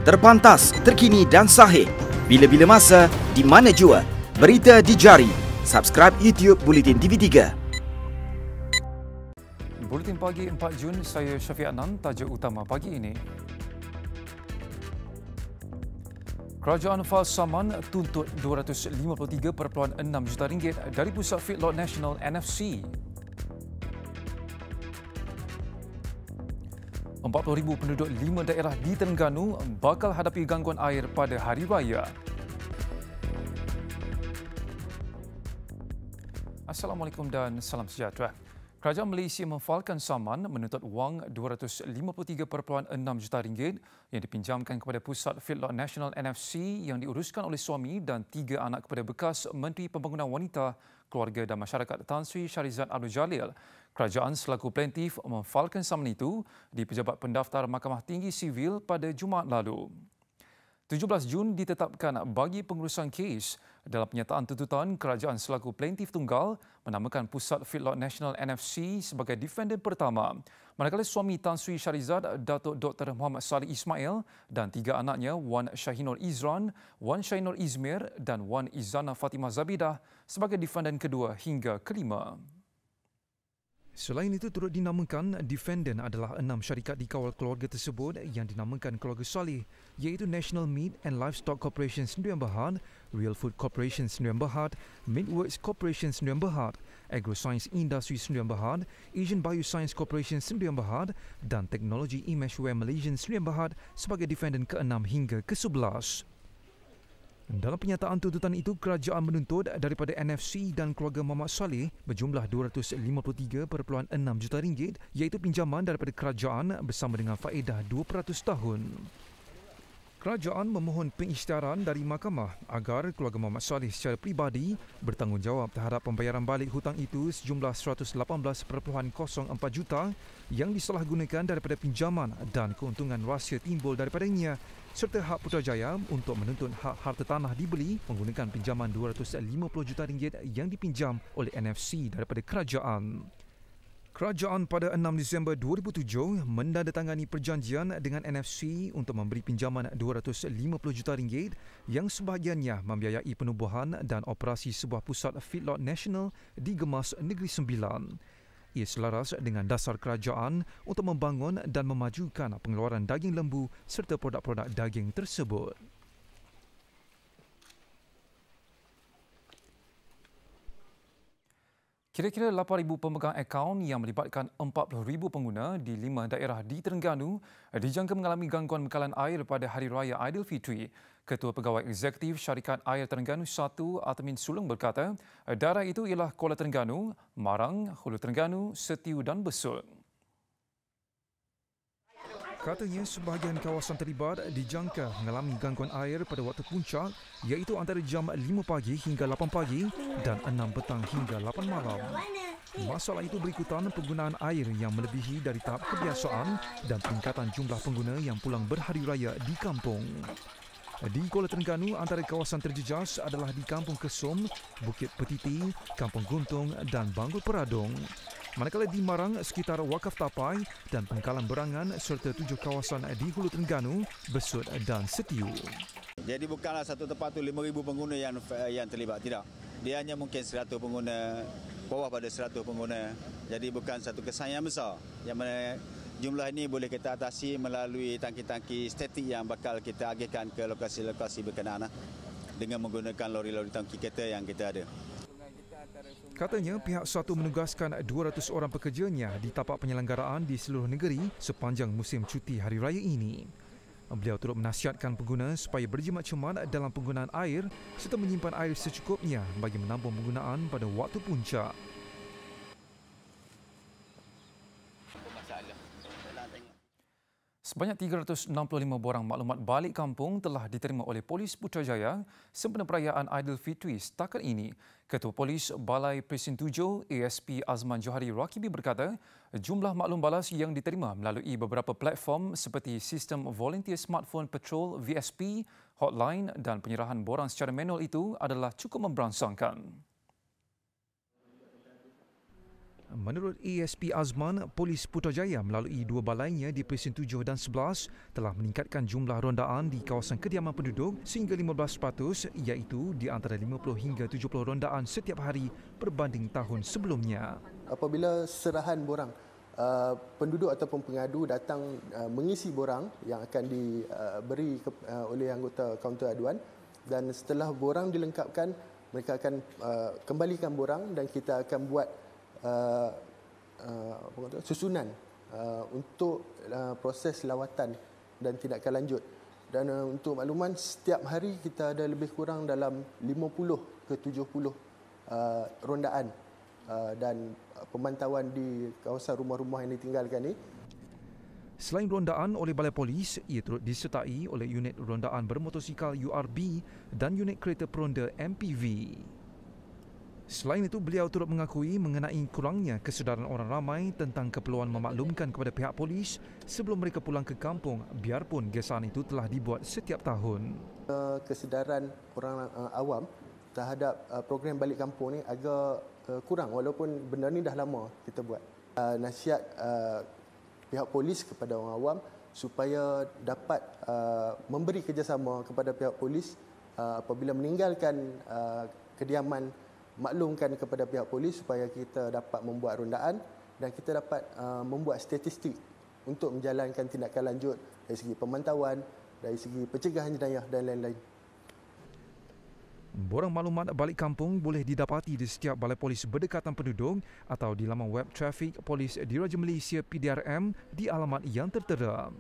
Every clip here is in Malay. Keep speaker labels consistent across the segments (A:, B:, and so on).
A: Terpantas, terkini dan sahih. Bila-bila masa, di mana jua. Berita di jari. Subscribe YouTube Bulletin TV3.
B: Buletin pagi 4 Jun, saya Syafiq Anan, tajuk utama pagi ini. Kerajaan Fas Saman tuntut RM253.6 juta dari Pusat Feedlot Nasional NFC. 40,000 penduduk 5 daerah di Terengganu bakal hadapi gangguan air pada Hari Raya. Assalamualaikum dan salam sejahtera. Kerajaan Malaysia memfailkan saman menuntut wang RM253.6 juta yang dipinjamkan kepada Pusat Feedlot Nasional NFC yang diuruskan oleh suami dan 3 anak kepada bekas Menteri Pembangunan Wanita, Keluarga dan Masyarakat Tan Sri Shahrizad Abdul Jalil. Kerajaan selaku plaintiff memfailkan saman itu di Pejabat Pendaftar Mahkamah Tinggi Sivil pada Jumaat lalu. 17 Jun ditetapkan bagi pengurusan kes. Dalam penyataan tuntutan, kerajaan selaku plaintiff tunggal menamakan Pusat Feedlot Nasional NFC sebagai defendant pertama. Manakala suami Tan Sri Shahrizad, Datuk Dr. Muhammad Salih Ismail dan 3 anaknya, Wan Shahinur Izran, Wan Shahinur Izmir dan Wan Izana Fatimah Zabidah sebagai defendant kedua hingga kelima.
C: Selain itu, turut dinamakan defendant adalah 6 syarikat dikawal keluarga tersebut yang dinamakan keluarga Salih, iaitu National Meat and Livestock Corporation Sdn Bhd, Real Food Corporation Sdn Bhd, Meatworks Corporation Sdn Bhd, Agroscience Industry Sdn Bhd, Asian Bioscience Corporation Sdn Bhd dan Teknologi Imeshware Malaysian Sdn Bhd sebagai defendant ke-6 hingga ke-11. Dalam penyataan tuntutan itu, kerajaan menuntut daripada NFC dan keluarga Muhammad Saleh berjumlah RM253.6 juta iaitu pinjaman daripada kerajaan bersama dengan faedah 2% tahun. Kerajaan memohon pengisytiharan dari mahkamah agar keluarga Muhammad Saleh secara peribadi bertanggungjawab terhadap pembayaran balik hutang itu sejumlah RM118.04 juta yang disalahgunakan daripada pinjaman dan keuntungan rahsia timbul daripadanya, serta hak Putrajaya untuk menuntut hak harta tanah dibeli menggunakan pinjaman RM250 juta yang dipinjam oleh NFC daripada kerajaan. Kerajaan pada 6 Disember 2007 menandatangani perjanjian dengan NFC untuk memberi pinjaman RM250 juta yang sebahagiannya membiayai penubuhan dan operasi sebuah pusat feedlot nasional di Gemas Negeri Sembilan. Ia selaras dengan dasar kerajaan untuk membangun dan memajukan pengeluaran daging lembu serta produk-produk daging tersebut.
B: Kira-kira 8,000 pemegang akaun yang melibatkan 40,000 pengguna di 5 daerah di Terengganu dijangka mengalami gangguan bekalan air pada Hari Raya Aidilfitri. Ketua Pegawai Eksekutif Syarikat Air Terengganu 1, Atamin Sulung berkata, daerah itu ialah Kuala Terengganu, Marang, Hulu Terengganu, Setiu dan Besut.
C: Katanya sebahagian kawasan terlibat dijangka mengalami gangguan air pada waktu puncak, iaitu antara jam 5 pagi hingga 8 pagi dan 6 petang hingga 8 malam. Masalah itu berikutan penggunaan air yang melebihi dari tahap kebiasaan dan peningkatan jumlah pengguna yang pulang berhari raya di kampung. Di Kuala Terengganu, antara kawasan terjejas adalah di Kampung Kesom, Bukit Petiti, Kampung Guntung dan Banggul Peradong. Manakala di Marang, sekitar Wakaf Tapai dan Pengkalan Berangan serta 7 kawasan di Hulu Terengganu, Besut dan Setiu.
D: Jadi bukanlah satu tempat tu 5,000 pengguna yang terlibat, tidak. Dia hanya mungkin 100 pengguna, bawah pada 100 pengguna. Jadi bukan satu kesan yang besar. Yang mana jumlah ini boleh kita atasi melalui tangki-tangki statik yang bakal kita agihkan ke lokasi-lokasi berkenaan dengan menggunakan lori-lori tangki kereta yang kita ada.
C: Katanya pihak satu menugaskan 200 orang pekerjanya di tapak penyelenggaraan di seluruh negeri sepanjang musim cuti Hari Raya ini. Beliau turut menasihatkan pengguna supaya berjimat-cemat dalam penggunaan air serta menyimpan air secukupnya bagi menampung penggunaan pada waktu puncak.
B: Sebanyak 365 borang maklumat balik kampung telah diterima oleh Polis Putrajaya sempena perayaan Aidilfitri setakat ini. Ketua Polis Balai Presin 7 ASP Azman Johari Rakibi berkata, jumlah maklum balas yang diterima melalui beberapa platform seperti sistem Volunteer Smartphone Patrol VSP, hotline dan penyerahan borang secara manual itu adalah cukup memberangsangkan.
C: Menurut ASP Azman, Polis Putrajaya melalui dua balainya di Presin 7 dan 11 telah meningkatkan jumlah rondaan di kawasan kediaman penduduk sehingga 15% iaitu di antara 50 hingga 70 rondaan setiap hari berbanding tahun sebelumnya.
E: Apabila serahan borang penduduk ataupun pengadu datang mengisi borang yang akan diberi oleh anggota kaunter aduan, dan setelah borang dilengkapkan, mereka akan kembalikan borang dan kita akan buat susunan untuk proses lawatan dan tindakan lanjut. Dan untuk makluman, setiap hari kita ada lebih kurang dalam 50 ke 70 rondaan dan pemantauan di kawasan rumah-rumah yang ditinggalkan ini.
C: Selain rondaan oleh Balai Polis, ia turut disertai oleh unit rondaan bermotosikal URB dan unit kereta peronda MPV. Selain itu, beliau turut mengakui mengenai kurangnya kesedaran orang ramai tentang keperluan memaklumkan kepada pihak polis sebelum mereka pulang ke kampung, biarpun gesaan itu telah dibuat setiap tahun.
E: Kesedaran orang awam terhadap program balik kampung ni agak kurang, walaupun benda ni dah lama kita buat. Nasihat pihak polis kepada orang awam supaya dapat memberi kerjasama kepada pihak polis apabila meninggalkan kediaman, maklumkan kepada pihak polis supaya kita dapat membuat rondaan dan kita dapat membuat statistik untuk menjalankan tindakan lanjut dari segi pemantauan, dari segi pencegahan jenayah dan lain-lain.
C: Borang maklumat balik kampung boleh didapati di setiap balai polis berdekatan penduduk atau di laman web trafik Polis Diraja Malaysia PDRM di alamat yang tertera.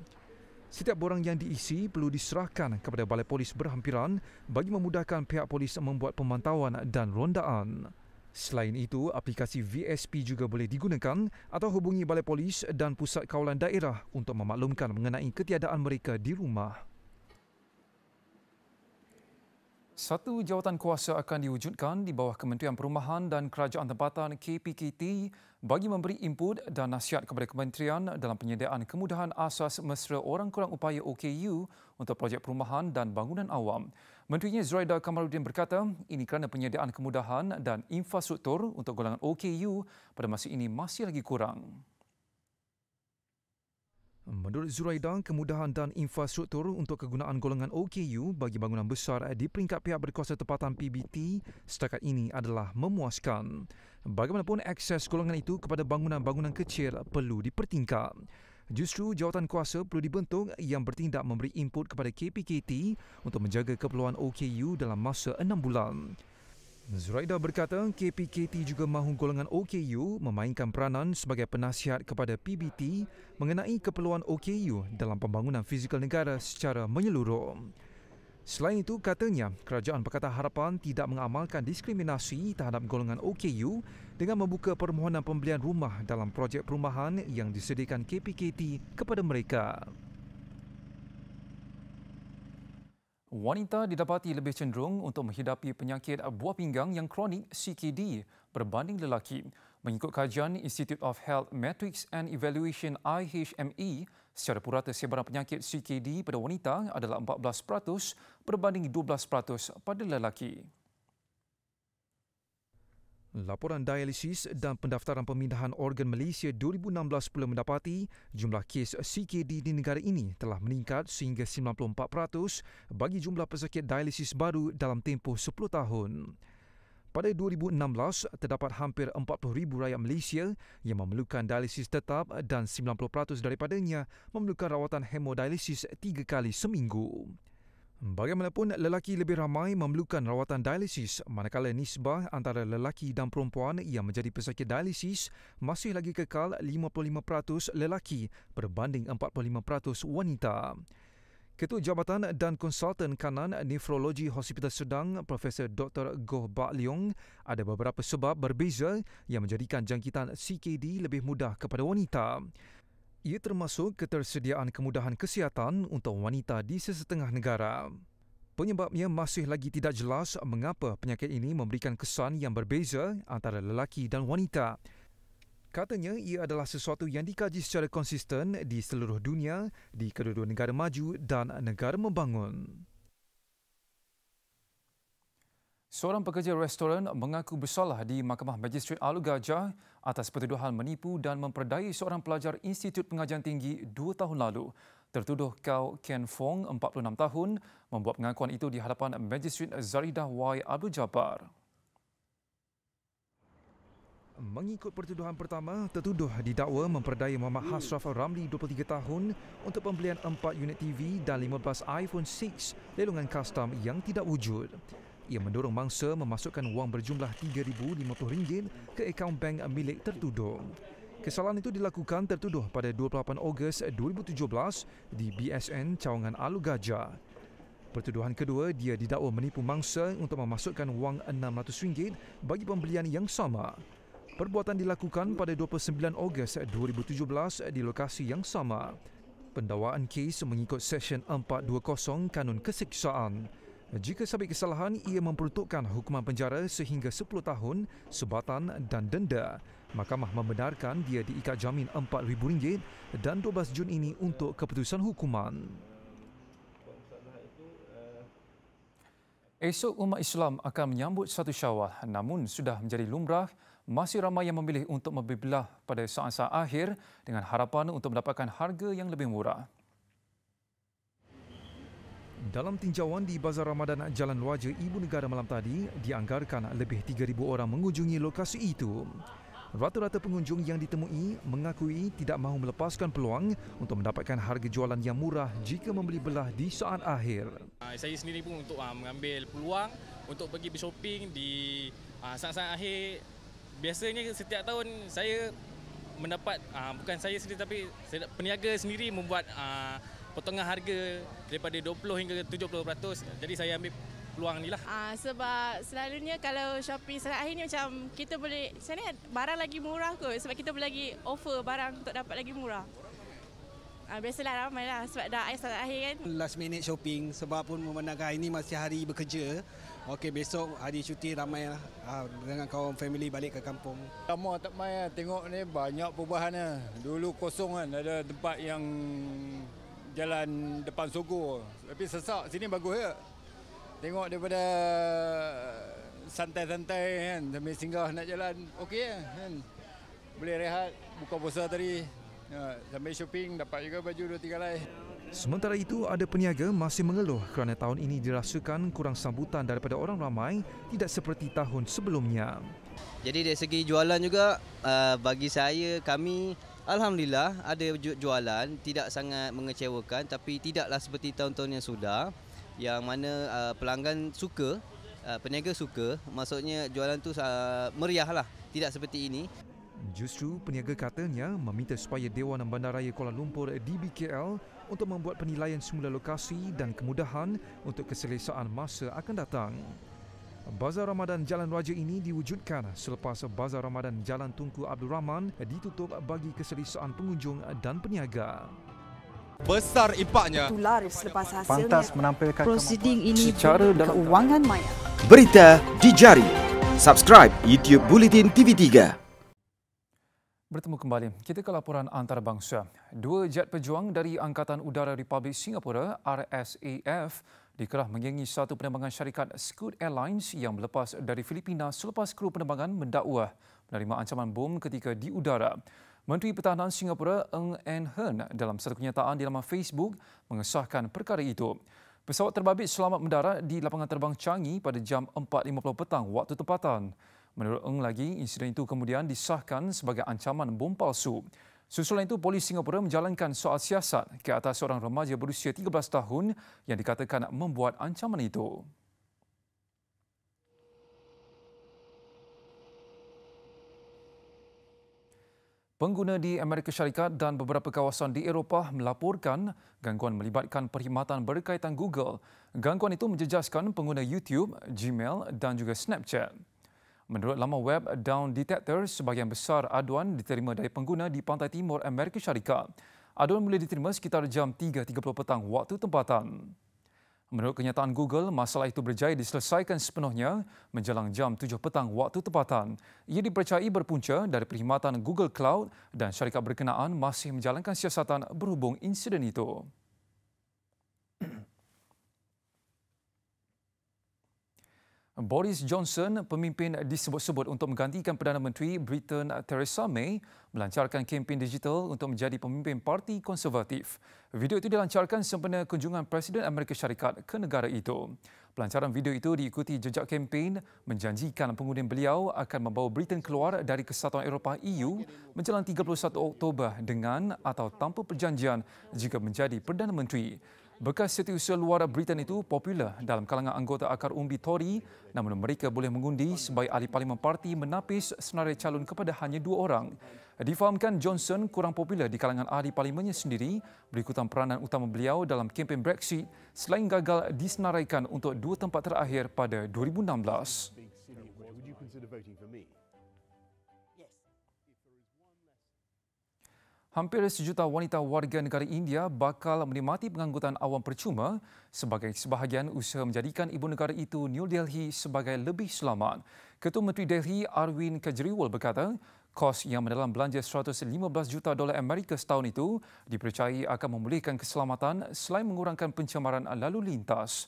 C: Setiap borang yang diisi perlu diserahkan kepada balai polis berhampiran bagi memudahkan pihak polis membuat pemantauan dan rondaan. Selain itu, aplikasi VSP juga boleh digunakan atau hubungi balai polis dan pusat kawalan daerah untuk memaklumkan mengenai ketiadaan mereka di rumah.
B: Satu jawatan kuasa akan diwujudkan di bawah Kementerian Perumahan dan Kerajaan Tempatan KPKT bagi memberi input dan nasihat kepada kementerian dalam penyediaan kemudahan asas mesra orang kurang upaya OKU untuk projek perumahan dan bangunan awam. Menterinya Zuraida Kamaluddin berkata ini kerana penyediaan kemudahan dan infrastruktur untuk golongan OKU pada masa ini masih lagi kurang.
C: Menurut Zuraida, kemudahan dan infrastruktur untuk kegunaan golongan OKU bagi bangunan besar di peringkat pihak berkuasa tempatan PBT setakat ini adalah memuaskan. Bagaimanapun, akses golongan itu kepada bangunan-bangunan kecil perlu dipertingkap. Justru jawatan kuasa perlu dibentuk yang bertindak memberi input kepada KPKT untuk menjaga keperluan OKU dalam masa 6 bulan. Zuraida berkata KPKT juga mahu golongan OKU memainkan peranan sebagai penasihat kepada PBT mengenai keperluan OKU dalam pembangunan fizikal negara secara menyeluruh. Selain itu, katanya Kerajaan Pakatan Harapan tidak mengamalkan diskriminasi terhadap golongan OKU dengan membuka permohonan pembelian rumah dalam projek perumahan yang disediakan KPKT kepada mereka.
B: Wanita didapati lebih cenderung untuk menghidapi penyakit buah pinggang yang kronik CKD berbanding lelaki. Mengikut kajian Institute of Health Metrics and Evaluation IHME, secara purata sebaran penyakit CKD pada wanita adalah 14% berbanding 12% pada lelaki.
C: Laporan dialisis dan pendaftaran pemindahan organ Malaysia 2016 pula mendapati jumlah kes CKD di negara ini telah meningkat sehingga 94% bagi jumlah pesakit dialisis baru dalam tempoh 10 tahun. Pada 2016, terdapat hampir 40,000 rakyat Malaysia yang memerlukan dialisis tetap dan 90% daripadanya memerlukan rawatan hemodialisis 3 kali seminggu. Bagaimanapun, lelaki lebih ramai memerlukan rawatan dialisis manakala nisbah antara lelaki dan perempuan yang menjadi pesakit dialisis masih lagi kekal 55% lelaki berbanding 45% wanita. Ketua Jabatan dan Konsultan Kanan Nefrologi Hospital Sedang, Profesor Dr. Goh Bak Leong, ada beberapa sebab berbeza yang menjadikan jangkitan CKD lebih mudah kepada wanita. Ia termasuk ketersediaan kemudahan kesihatan untuk wanita di sesetengah negara. Penyebabnya masih lagi tidak jelas mengapa penyakit ini memberikan kesan yang berbeza antara lelaki dan wanita. Katanya ia adalah sesuatu yang dikaji secara konsisten di seluruh dunia, di kedua-dua negara maju dan negara membangun.
B: Seorang pekerja restoran mengaku bersalah di Mahkamah Magistrate Alu Gajah atas pertuduhan menipu dan memperdayai seorang pelajar Institut Pengajian Tinggi 2 tahun lalu. Tertuduh Kau Ken Fong, 46 tahun, membuat pengakuan itu di hadapan Magistrate Zaridah Y. Abdul Jabbar.
C: Mengikut pertuduhan pertama, tertuduh didakwa memperdayai Muhammad Hasraf Ramli, 23 tahun, untuk pembelian 4 unit TV dan 15 iPhone 6 lelongan custom yang tidak wujud. Ia mendorong mangsa memasukkan wang berjumlah RM3,050 ke akaun bank milik tertuduh. Kesalahan itu dilakukan tertuduh pada 28 Ogos 2017 di BSN Cawangan Alu Gajah. Pertuduhan kedua, dia didakwa menipu mangsa untuk memasukkan wang RM600 bagi pembelian yang sama. Perbuatan dilakukan pada 29 Ogos 2017 di lokasi yang sama. Pendakwaan kes mengikut Seksyen 420 Kanun Keseksaan. Jika sabit kesalahan, ia memperuntukkan hukuman penjara sehingga 10 tahun, sebatan dan denda. Mahkamah membenarkan dia diikat jamin RM4,000 dan 12 Jun ini untuk keputusan hukuman.
B: Esok umat Islam akan menyambut 1 Syawal, namun sudah menjadi lumrah masih ramai yang memilih untuk berbelah pada saat-saat akhir dengan harapan untuk mendapatkan harga yang lebih murah.
C: Dalam tinjauan di Bazar Ramadan Jalan Luaja Ibu Negara malam tadi, dianggarkan lebih 3,000 orang mengunjungi lokasi itu. Rata-rata pengunjung yang ditemui mengakui tidak mahu melepaskan peluang untuk mendapatkan harga jualan yang murah jika membeli belah di saat akhir.
F: Saya sendiri pun untuk mengambil peluang untuk pergi bershopping di saat-saat akhir. Biasanya setiap tahun saya mendapat, bukan saya sendiri tapi peniaga sendiri membuat potongan harga daripada 20 hingga 70%. Jadi saya ambil peluang ni lah.
G: Sebab selalunya kalau shopping saat akhir ni macam kita boleh, sebenarnya barang lagi murah kot sebab kita boleh lagi offer barang untuk dapat lagi murah. Biasalah ramai lah sebab dah saat akhir kan.
H: Last minute shopping sebab pun memandangkan hari ini masih hari bekerja. Okey, besok hari cuti ramai lah dengan kawan family balik ke kampung.
I: Lama tak main, tengok ni banyak perubahannya. Dulu kosong kan, ada tempat yang jalan depan Sogo. Tapi sesak, sini bagus ya. Tengok daripada santai-santai kan, sambil singgah nak jalan, okey kan. Boleh rehat, buka puasa tadi. Sambil shopping, dapat juga baju 2-3 helai.
C: Sementara itu, ada peniaga masih mengeluh kerana tahun ini dirasakan kurang sambutan daripada orang ramai, tidak seperti tahun sebelumnya.
J: Jadi dari segi jualan juga, bagi saya, kami alhamdulillah ada jualan, tidak sangat mengecewakan, tapi tidaklah seperti tahun-tahun yang sudah, yang mana pelanggan suka, peniaga suka, maksudnya jualan tu meriah lah, tidak seperti ini.
C: Justru peniaga katanya meminta supaya Dewan Bandaraya Kuala Lumpur DBKL untuk membuat penilaian semula lokasi dan kemudahan untuk keselesaan masa akan datang. Bazar Ramadan Jalan Raja ini diwujudkan selepas Bazar Ramadan Jalan Tunku Abdul Rahman ditutup bagi keselesaan pengunjung dan peniaga.
K: Besar impaknya.
L: Laris selepas hasilnya.
K: Pantas menampilkan
L: prosiding ini secara keuangan maya.
A: Berita di jari. Subscribe YouTube Bulletin TV3.
B: Bertemu kembali. Kita ke laporan antarabangsa. 2 jet pejuang dari Angkatan Udara Republik Singapura (RSAF) dikerah mengiringi satu penerbangan syarikat Scoot Airlines yang melepas dari Filipina selepas kru penerbangan mendakwa menerima ancaman bom ketika di udara. Menteri Pertahanan Singapura Ng Eng Hen dalam satu kenyataan di laman Facebook mengesahkan perkara itu. Pesawat terbabit selamat mendarat di lapangan terbang Changi pada jam 4.50 petang waktu tempatan. Menurut Ng lagi, insiden itu kemudian disahkan sebagai ancaman bom palsu. Susulan itu, polis Singapura menjalankan soal siasat ke atas seorang remaja berusia 13 tahun yang dikatakan membuat ancaman itu. Pengguna di Amerika Syarikat dan beberapa kawasan di Eropah melaporkan gangguan melibatkan perkhidmatan berkaitan Google. Gangguan itu menjejaskan pengguna YouTube, Gmail dan juga Snapchat. Menurut laman web Down Detector, sebahagian besar aduan diterima dari pengguna di pantai timur Amerika Syarikat. Aduan boleh diterima sekitar jam 3.30 petang waktu tempatan. Menurut kenyataan Google, masalah itu berjaya diselesaikan sepenuhnya menjelang jam 7 petang waktu tempatan. Ia dipercayai berpunca dari perkhidmatan Google Cloud dan syarikat berkenaan masih menjalankan siasatan berhubung insiden itu. Boris Johnson, pemimpin disebut-sebut untuk menggantikan Perdana Menteri Britain Theresa May, melancarkan kempen digital untuk menjadi pemimpin Parti Konservatif. Video itu dilancarkan sempena kunjungan Presiden Amerika Syarikat ke negara itu. Pelancaran video itu diikuti jejak kempen menjanjikan pengundi beliau akan membawa Britain keluar dari Kesatuan Eropah EU menjelang 31 Oktober dengan atau tanpa perjanjian jika menjadi Perdana Menteri. Bekas setiausaha luar Britain itu popular dalam kalangan anggota akar umbi Tory, namun mereka boleh mengundi sebaik ahli parlimen parti menapis senarai calon kepada hanya 2 orang. Difahamkan Johnson kurang popular di kalangan ahli parlimennya sendiri berikutan peranan utama beliau dalam kempen Brexit selain gagal disenaraikan untuk 2 tempat terakhir pada 2016. Hampir 1 juta wanita warga negara India bakal menikmati pengangkutan awam percuma sebagai sebahagian usaha menjadikan ibu negara itu New Delhi sebagai lebih selamat. Ketua Menteri Delhi Arvind Kejriwal berkata, kos yang mendalam belanja $115 juta Amerika setahun itu dipercayai akan memulihkan keselamatan selain mengurangkan pencemaran lalu lintas.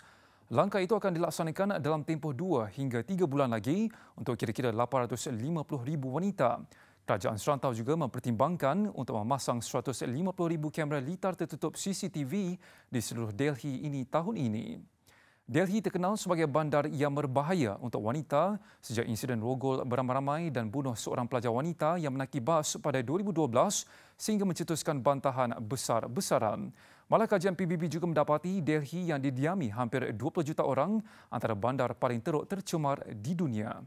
B: Langkah itu akan dilaksanakan dalam tempoh 2 hingga 3 bulan lagi untuk kira-kira 850,000 wanita. Kerajaan serantau juga mempertimbangkan untuk memasang 150,000 kamera litar tertutup CCTV di seluruh Delhi ini tahun ini. Delhi terkenal sebagai bandar yang berbahaya untuk wanita sejak insiden rogol beramai-ramai dan bunuh seorang pelajar wanita yang menaiki bas pada 2012 sehingga mencetuskan bantahan besar-besaran. Malah kajian PBB juga mendapati Delhi yang didiami hampir 20 juta orang antara bandar paling teruk tercemar di dunia.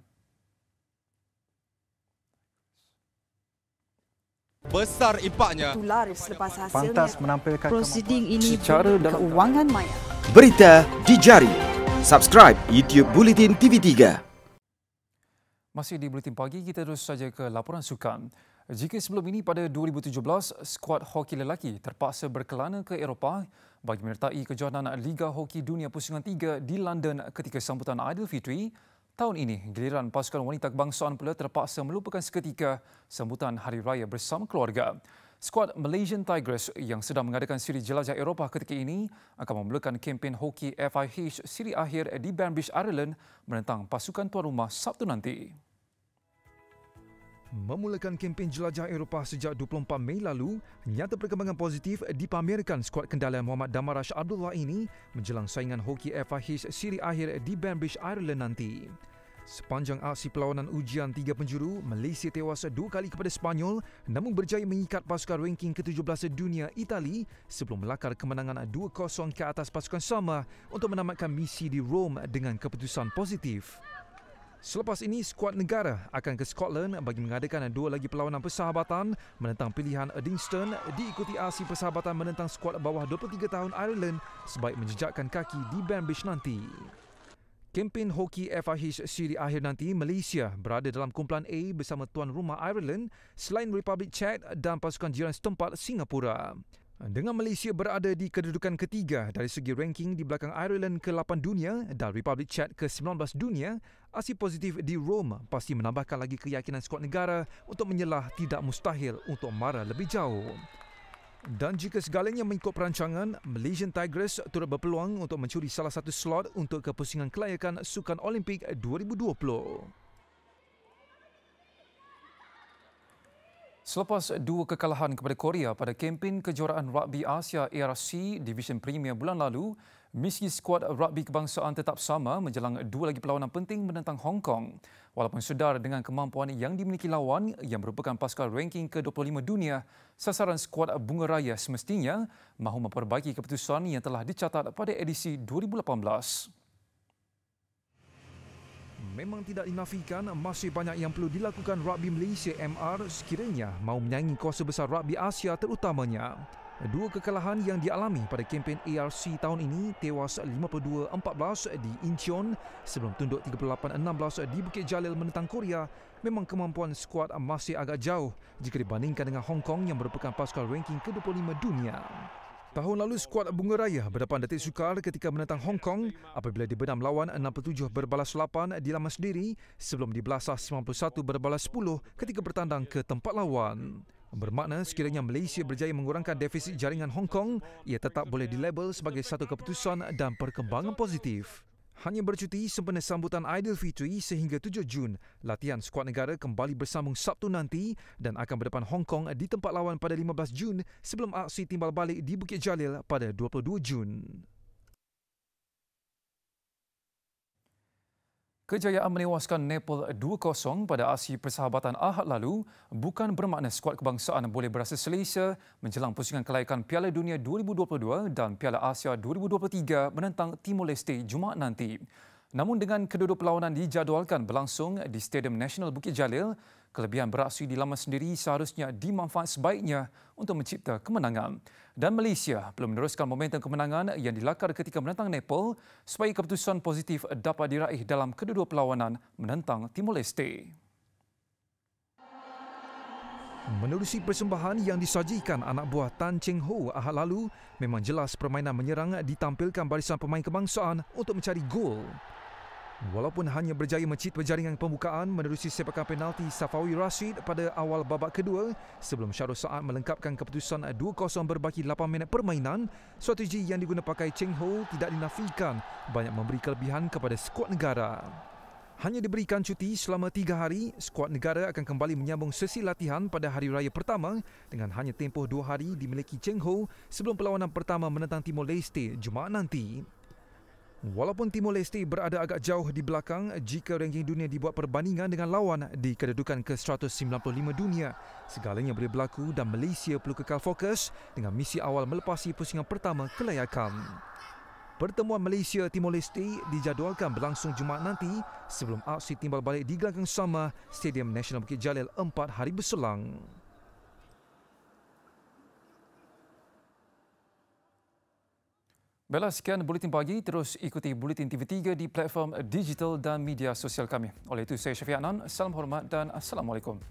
K: Besar impaknya.
L: Laris selepas hasilnya.
M: Pantas menampilkan
L: prosiding ini secara keuangan maya.
A: Berita di jari. Subscribe YouTube Bulletin TV3.
B: Masih di Bulletin Pagi, kita terus saja ke laporan sukan. Jika sebelum ini pada 2017, skuad hoki lelaki terpaksa berkelana ke Eropah bagi menyertai kejohanan Liga Hoki Dunia Pusingan 3 di London ketika sambutan Aidilfitri, tahun ini, giliran pasukan wanita kebangsaan pula terpaksa melupakan seketika sambutan Hari Raya bersama keluarga. Skuad Malaysian Tigers yang sedang mengadakan siri jelajah Eropah ketika ini akan memulakan kempen hoki FIH siri akhir di Banbridge, Ireland menentang pasukan tuan rumah Sabtu nanti.
C: Memulakan kempen jelajah Eropah sejak 24 Mei lalu, nyata perkembangan positif dipamerkan skuad kendala Muhammad Damarash Abdullah ini menjelang saingan hoki FIH siri akhir di Banbridge, Ireland nanti. Sepanjang aksi perlawanan ujian 3 penjuru, Malaysia tewas 2 kali kepada Sepanyol namun berjaya mengikat pasukan ranking ke-17 dunia Itali sebelum melakar kemenangan 2-0 ke atas pasukan sama untuk menamatkan misi di Rome dengan keputusan positif. Selepas ini, skuad negara akan ke Scotland bagi mengadakan 2 lagi perlawanan persahabatan menentang pilihan Uddingston diikuti aksi persahabatan menentang skuad bawah 23 tahun Ireland sebaik menjejakkan kaki di Banbridge nanti. Kempen hoki FIH siri akhir nanti, Malaysia berada dalam kumpulan A bersama tuan rumah Ireland selain Republik Czech dan pasukan jiran setempat Singapura. Dengan Malaysia berada di kedudukan ketiga dari segi ranking di belakang Ireland ke-8 dunia dan Republik Czech ke-19 dunia, aksi positif di Rome pasti menambahkan lagi keyakinan skuad negara untuk menyelah tidak mustahil untuk mara lebih jauh. Dan jika segalanya mengikut perancangan, Malaysian Tigers turut berpeluang untuk mencuri salah satu slot untuk kepusingan kelayakan Sukan Olimpik 2020.
B: Selepas 2 kekalahan kepada Korea pada kempen kejuaraan Rugby Asia ARC Division Premier bulan lalu, misi skuad rugby kebangsaan tetap sama menjelang 2 lagi perlawanan penting menentang Hong Kong. Walaupun sedar dengan kemampuan yang dimiliki lawan yang merupakan pasukan ranking ke-25 dunia, sasaran skuad Bunga Raya semestinya mahu memperbaiki keputusan yang telah dicatat pada edisi 2018.
C: Memang tidak dinafikan masih banyak yang perlu dilakukan Rugby Malaysia MR sekiranya mahu menyaingi kuasa besar Rugby Asia terutamanya. 2 kekalahan yang dialami pada kempen ARC tahun ini, tewas 52-14 di Incheon sebelum tunduk 38-16 di Bukit Jalil menentang Korea, memang kemampuan skuad masih agak jauh jika dibandingkan dengan Hong Kong yang merupakan pasukan ranking ke-25 dunia. Tahun lalu skuad Bunga Raya berdepan detik sukar ketika menentang Hong Kong apabila dibenam lawan 67-8 di laman sendiri sebelum dibelasah 91-10 ketika bertandang ke tempat lawan. Bermakna sekiranya Malaysia berjaya mengurangkan defisit jaringan Hong Kong, ia tetap boleh dilabel sebagai satu keputusan dan perkembangan positif. Hanya bercuti sempena sambutan Aidilfitri sehingga 7 Jun, latihan skuad negara kembali bersambung Sabtu nanti dan akan berdepan Hong Kong di tempat lawan pada 15 Jun sebelum aksi timbal balik di Bukit Jalil pada 22 Jun.
B: Kejayaan menewaskan Nepal 2-0 pada aksi persahabatan Ahad lalu bukan bermakna skuad kebangsaan boleh berasa selesa menjelang pusingan kelayakan Piala Dunia 2022 dan Piala Asia 2023 menentang Timor Leste Jumaat nanti. Namun dengan kedua-dua perlawanan dijadualkan berlangsung di Stadium Nasional Bukit Jalil, kelebihan beraksi di laman sendiri seharusnya dimanfaat sebaiknya untuk mencipta kemenangan. Dan Malaysia belum meneruskan momentum kemenangan yang dilakar ketika menentang Nepal supaya keputusan positif dapat diraih dalam kedua-dua perlawanan menentang Timor Leste.
C: Menerusi persembahan yang disajikan anak buah Tan Cheng Ho Ahad lalu, memang jelas permainan menyerang ditampilkan barisan pemain kebangsaan untuk mencari gol. Walaupun hanya berjaya mencipta jaringan pembukaan menerusi sepakan penalti Safawi Rashid pada awal babak kedua sebelum Syarul Saad melengkapkan keputusan 2-0 berbaki 8 minit permainan, strategi yang diguna pakai Cheng Ho tidak dinafikan banyak memberi kelebihan kepada skuad negara. Hanya diberikan cuti selama 3 hari, skuad negara akan kembali menyambung sesi latihan pada hari raya pertama dengan hanya tempoh 2 hari dimiliki Cheng Ho sebelum perlawanan pertama menentang Timor Leste Jumaat nanti. Walaupun Timor Leste berada agak jauh di belakang jika ranking dunia dibuat perbandingan dengan lawan di kedudukan ke-195 dunia, segalanya boleh berlaku dan Malaysia perlu kekal fokus dengan misi awal melepasi pusingan pertama kelayakan. Pertemuan Malaysia-Timor Leste dijadualkan berlangsung Jumaat nanti sebelum aksi timbal balik di gelanggang sama Stadium Nasional Bukit Jalil 4 hari berselang.
B: Baiklah, sekian Buletin Pagi. Terus ikuti Buletin TV3 di platform digital dan media sosial kami. Oleh itu, saya Syafiq Adnan. Salam hormat dan Assalamualaikum.